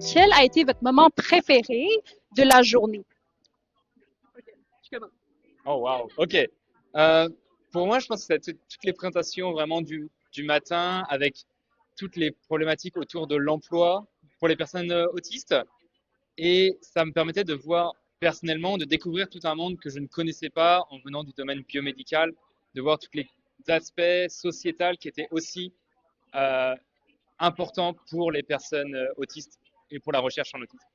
quel a été votre moment préféré de la journée? Je commence. Oh wow, ok. Euh, pour moi, je pense que c'est toutes les présentations vraiment du matin avec toutes les problématiques autour de l'emploi pour les personnes autistes. Et ça me permettait de voir personnellement, de découvrir tout un monde que je ne connaissais pas en venant du domaine biomédical, de voir tous les aspects sociétals qui étaient aussi euh, importants pour les personnes autistes et pour la recherche en autisme.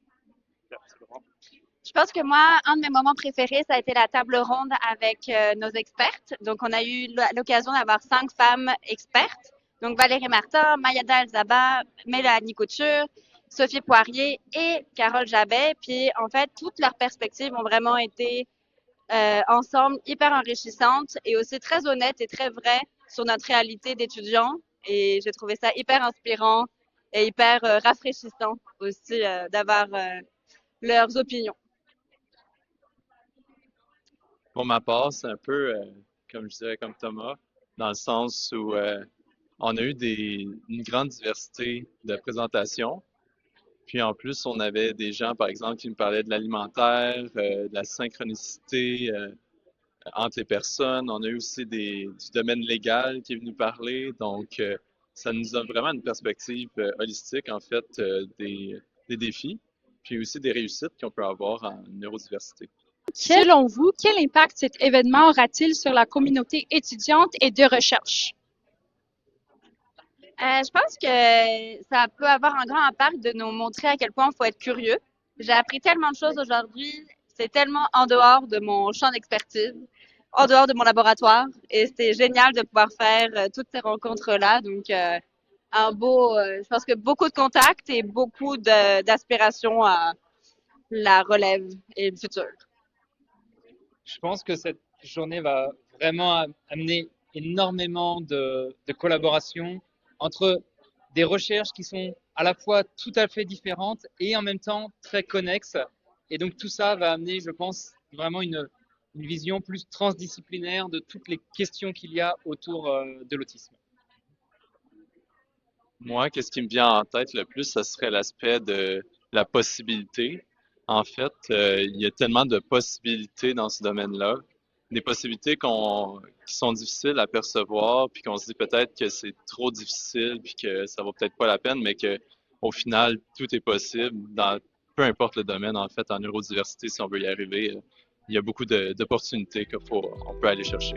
Je pense que moi, un de mes moments préférés, ça a été la table ronde avec nos expertes. Donc, on a eu l'occasion d'avoir 5 femmes expertes. Donc, Valérie Martin, Mayada Elzaba, Mélanie Couture, Sophie Poirier et Carole Jabet. Puis, en fait, toutes leurs perspectives ont vraiment été ensemble hyper enrichissantes et aussi très honnêtes et très vraies sur notre réalité d'étudiants. Et j'ai trouvé ça hyper inspirant et hyper rafraîchissant aussi d'avoir leurs opinions. Pour ma part, c'est un peu, comme je disais, comme Thomas, dans le sens où on a eu une grande diversité de présentations. Puis en plus, on avait des gens, par exemple, qui nous parlaient de l'alimentaire, de la synchronicité entre les personnes. On a eu aussi du domaine légal qui est venu parler. Donc, ça nous donne vraiment une perspective holistique, en fait, des défis, puis aussi des réussites qu'on peut avoir en neurodiversité. Selon vous, quel impact cet événement aura-t-il sur la communauté étudiante et de recherche? Je pense que ça peut avoir un grand impact de nous montrer à quel point il faut être curieux. J'ai appris tellement de choses aujourd'hui. C'est tellement en dehors de mon champ d'expertise, en dehors de mon laboratoire. Et c'est génial de pouvoir faire toutes ces rencontres-là. Donc, je pense que beaucoup de contacts et beaucoup d'aspirations à la relève et le futur. Je pense que cette journée va vraiment amener énormément de collaboration entre des recherches qui sont à la fois tout à fait différentes et en même temps très connexes. Et donc tout ça va amener, je pense, vraiment une vision plus transdisciplinaire de toutes les questions qu'il y a autour de l'autisme. Moi, qu'est-ce qui me vient en tête le plus, ce serait l'aspect de la possibilité. En fait, il y a tellement de possibilités dans ce domaine-là, des possibilités qui sont difficiles à percevoir, puis qu'on se dit peut-être que c'est trop difficile, puis que ça vaut peut-être pas la peine, mais que au final, tout est possible dans peu importe le domaine, en fait, en neurodiversité, si on veut y arriver, il y a beaucoup d'opportunités qu'on peut aller chercher.